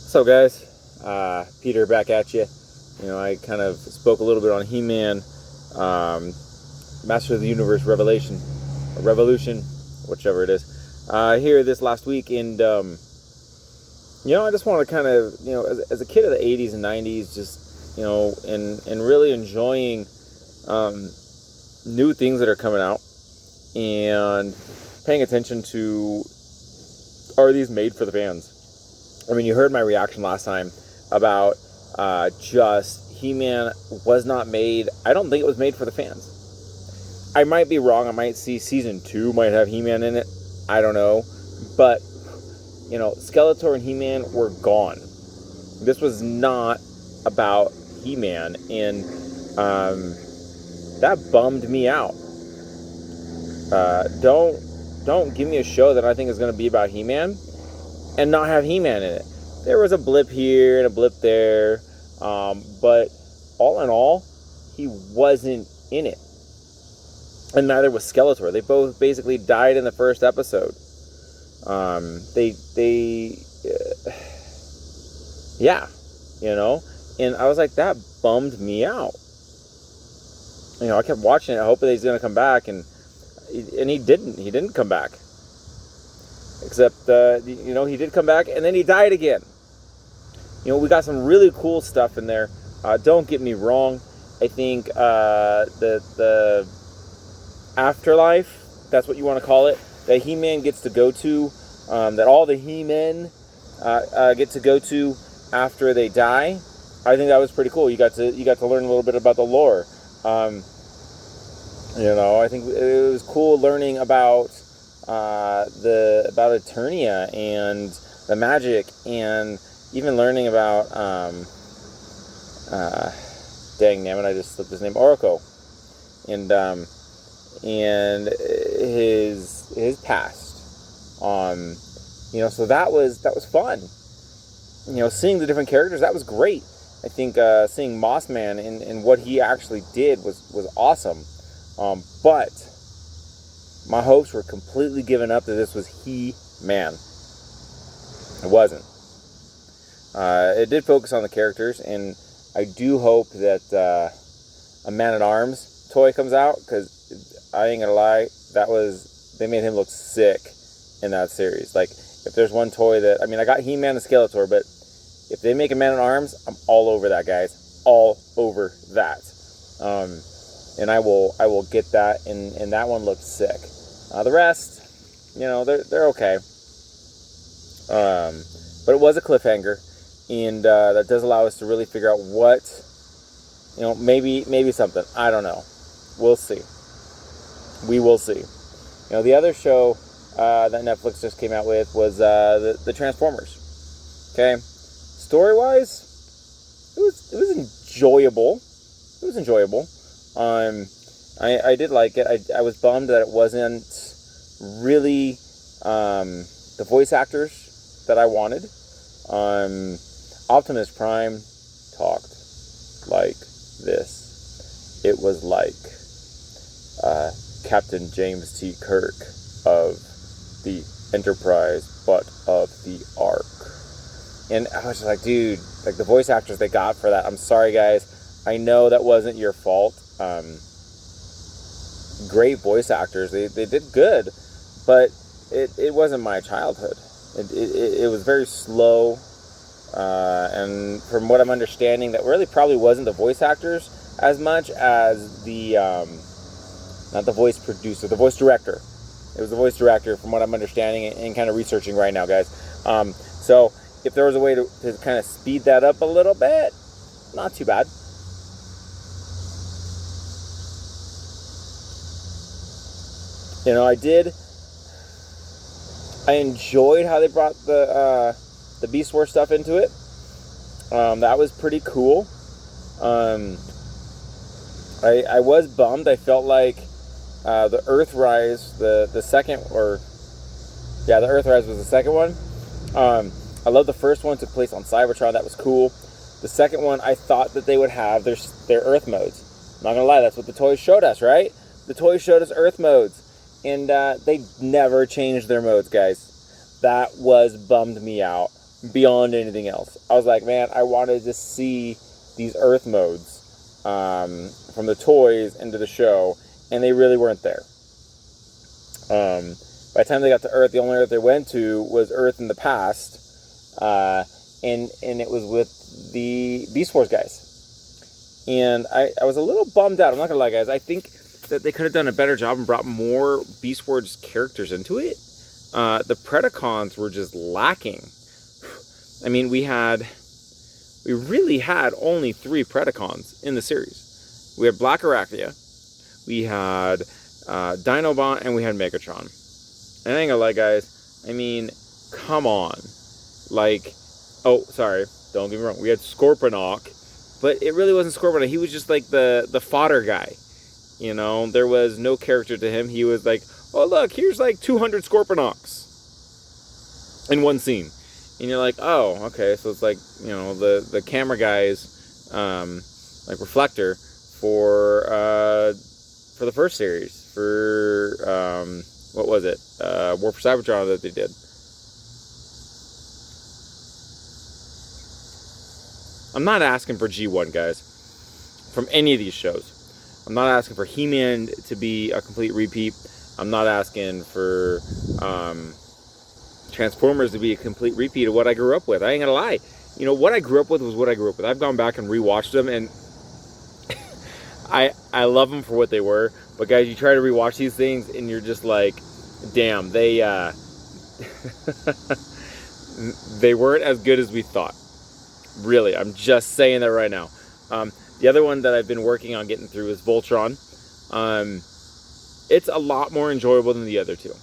So guys, Peter back at you. I kind of spoke a little bit on He-Man, Master of the Universe Revolution, whichever it is, here this last week. And, I just want to kind of, as a kid of the 80s and 90s, just, and really enjoying new things that are coming out and paying attention to, are these made for the fans? I mean, you heard my reaction last time about just He-Man was not made. I don't think it was made for the fans. I might be wrong. I might see season 2 might have He-Man in it. I don't know. But, Skeletor and He-Man were gone. This was not about He-Man. And that bummed me out. Don't give me a show that I think is going to be about He-Man and not have He-Man in it. There was a blip here and a blip there, but all in all, he wasn't in it. And neither was Skeletor. They both basically died in the first episode. And I was like, that bummed me out. I kept watching it, hoping he's going to come back, and he didn't. He didn't come back. Except, he did come back, and then he died again. We got some really cool stuff in there. Don't get me wrong. I think the afterlife, that's what you want to call it, that He-Man gets to go to, that all the He-Men get to go to after they die. I think that was pretty cool. You got to learn a little bit about the lore. I think it was cool learning about about Eternia and the magic, and even learning about dang nabbit, I just slipped his name, Orko, and his past. So that was fun. Seeing the different characters, that was great. I think seeing Mossman and what he actually did was awesome. But my hopes were completely given up that this was He-Man. It wasn't. It did focus on the characters, and I do hope that a Man-at-Arms toy comes out, because I ain't gonna lie, they made him look sick in that series. Like, if there's one toy that, I got He-Man and Skeletor, but if they make a Man-at-Arms, I'm all over that, guys. All over that. And I will get that, and that one looked sick. The rest, they're okay. But it was a cliffhanger, and that does allow us to really figure out what, maybe something. I don't know. We'll see. We will see. The other show that Netflix just came out with was the Transformers. Okay, story-wise, it was enjoyable. It was enjoyable. I did like it. I was bummed that it wasn't really the voice actors that I wanted. Optimus Prime talked like this. It was like Captain James T. Kirk of the Enterprise, but of the Ark. And I was just like, dude, like the voice actors they got for that. I'm sorry, guys. I know that wasn't your fault. Great voice actors. They did good, but it wasn't my childhood. It was very slow, and from what I'm understanding, that really probably wasn't the voice actors as much as the not the voice producer, the voice director. It was the voice director, from what I'm understanding and kind of researching right now, guys. So if there was a way to kind of speed that up a little bit, not too bad. I enjoyed how they brought the Beast Wars stuff into it. That was pretty cool. I was bummed. I felt like the Earthrise, the second, the Earthrise was the second one. I love the first one, took place on Cybertron. That was cool. The second one, I thought that they would have their Earth modes. I'm not gonna lie, that's what the toys showed us, right? The toys showed us Earth modes. And they never changed their modes, guys. That bummed me out. beyond anything else. I was like, man, I wanted to see these Earth modes from the toys into the show, and they really weren't there. By the time they got to Earth, the only Earth they went to was Earth in the past, and it was with the Beast Wars guys. And I was a little bummed out. I'm not gonna lie, guys. I think that they could have done a better job and brought more Beast Wars characters into it. The Predacons were just lacking. I mean, we really had only 3 Predacons in the series. We had Black Arachnia, we had Dinobot, and we had Megatron. And I ain't gonna lie, guys, I mean, come on. Like, oh, sorry, don't get me wrong, we had Scorponok, but it really wasn't Scorponok. He was just like the fodder guy. You know, there was no character to him. He was like, oh, look, here's like 200 Scorponoks in one scene. And you're like, oh, okay, so it's like, you know, the camera guy's like reflector for the first series, for what was it, War for Cybertron that they did. I'm not asking for G1, guys, from any of these shows. I'm not asking for He-Man to be a complete repeat. I'm not asking for Transformers to be a complete repeat of what I grew up with. I ain't gonna lie. You know, what I grew up with was what I grew up with. I've gone back and rewatched them, and I love them for what they were. But guys, you try to rewatch these things, and you're just like, damn, they they weren't as good as we thought. Really, I'm just saying that right now. The other one that I've been working on getting through is Voltron. It's a lot more enjoyable than the other two.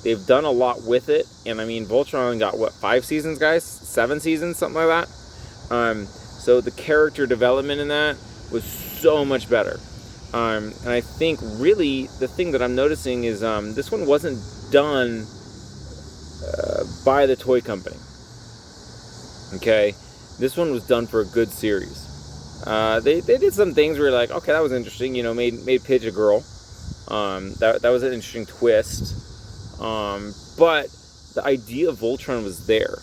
They've done a lot with it, and I mean, Voltron got what, 5 seasons, guys? 7 seasons, something like that. So the character development in that was so much better. And I think really the thing that I'm noticing is this one wasn't done by the toy company. Okay, this one was done for a good series. They did some things where you're like, okay, that was interesting. You know, made Pidge a girl. That was an interesting twist. But the idea of Voltron was there.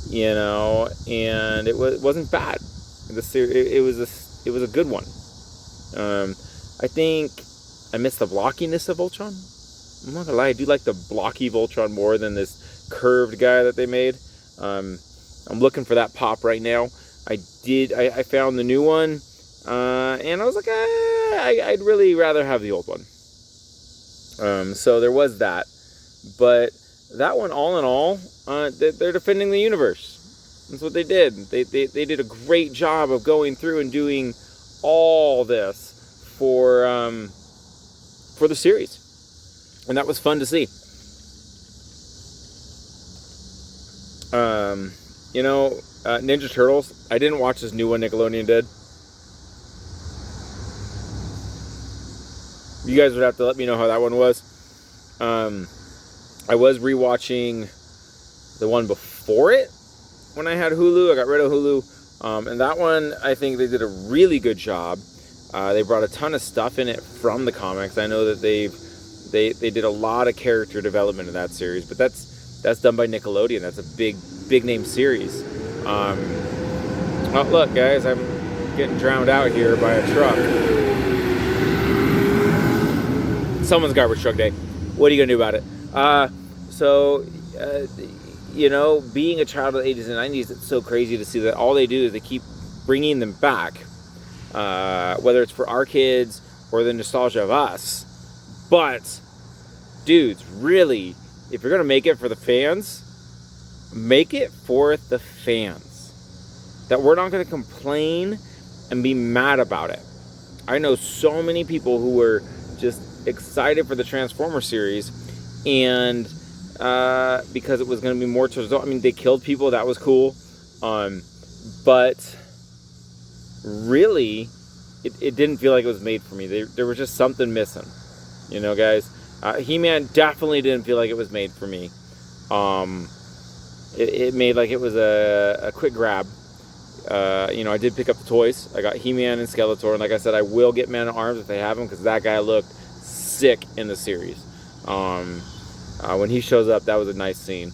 You know, and it wasn't bad. It was a good one. I think I missed the blockiness of Voltron. I'm not gonna lie, I do like the blocky Voltron more than this curved guy that they made. I'm looking for that pop right now. I found the new one, and I was like, I'd really rather have the old one. So there was that, but that one, all in all, they're defending the universe. That's what they did. They did a great job of going through and doing all this for the series, and that was fun to see. You know, Ninja Turtles, I didn't watch this new one Nickelodeon did. You guys would have to let me know how that one was. I was rewatching the one before it when I had Hulu. I got rid of Hulu. And that one, I think they did a really good job. They brought a ton of stuff in it from the comics. I know that they did a lot of character development in that series, but that's done by Nickelodeon. That's a big name series. Oh, look, guys, I'm getting drowned out here by a truck. Someone's garbage truck day. What are you gonna do about it? You know, being a child of the 80s and 90s, it's so crazy to see that all they do is they keep bringing them back, whether it's for our kids or the nostalgia of us. But, dudes, really, if you're gonna make it for the fans, make it for the fans. That we're not gonna complain and be mad about it. I know so many people who were just excited for the Transformers series, and because it was going to be more towards, I mean, they killed people, that was cool, but really it didn't feel like it was made for me. There was just something missing, you know, guys. He-Man definitely didn't feel like it was made for me. It made like it was a quick grab. You know, I did pick up the toys. I got He-Man and Skeletor, and like I said, I will get Man-at-Arms if they have him, because that guy looked sick in the series. When he shows up, that was a nice scene.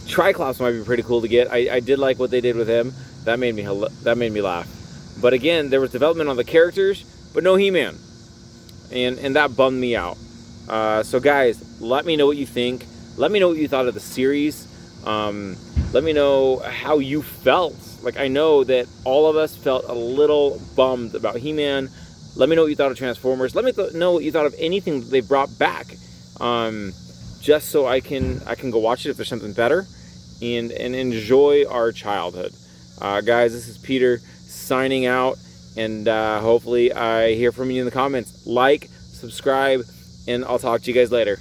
Triclops might be pretty cool to get. I did like what they did with him. That made me laugh. But again, there was development on the characters, but no He-Man, and that bummed me out. So guys, let me know what you think. Let me know what you thought of the series. Let me know how you felt. Like, I know that all of us felt a little bummed about He-Man. Let me know what you thought of Transformers. Let me know what you thought of anything that they brought back. Just so I can go watch it if there's something better, and enjoy our childhood. Guys, this is Peter signing out, and hopefully I hear from you in the comments. Like, subscribe, and I'll talk to you guys later.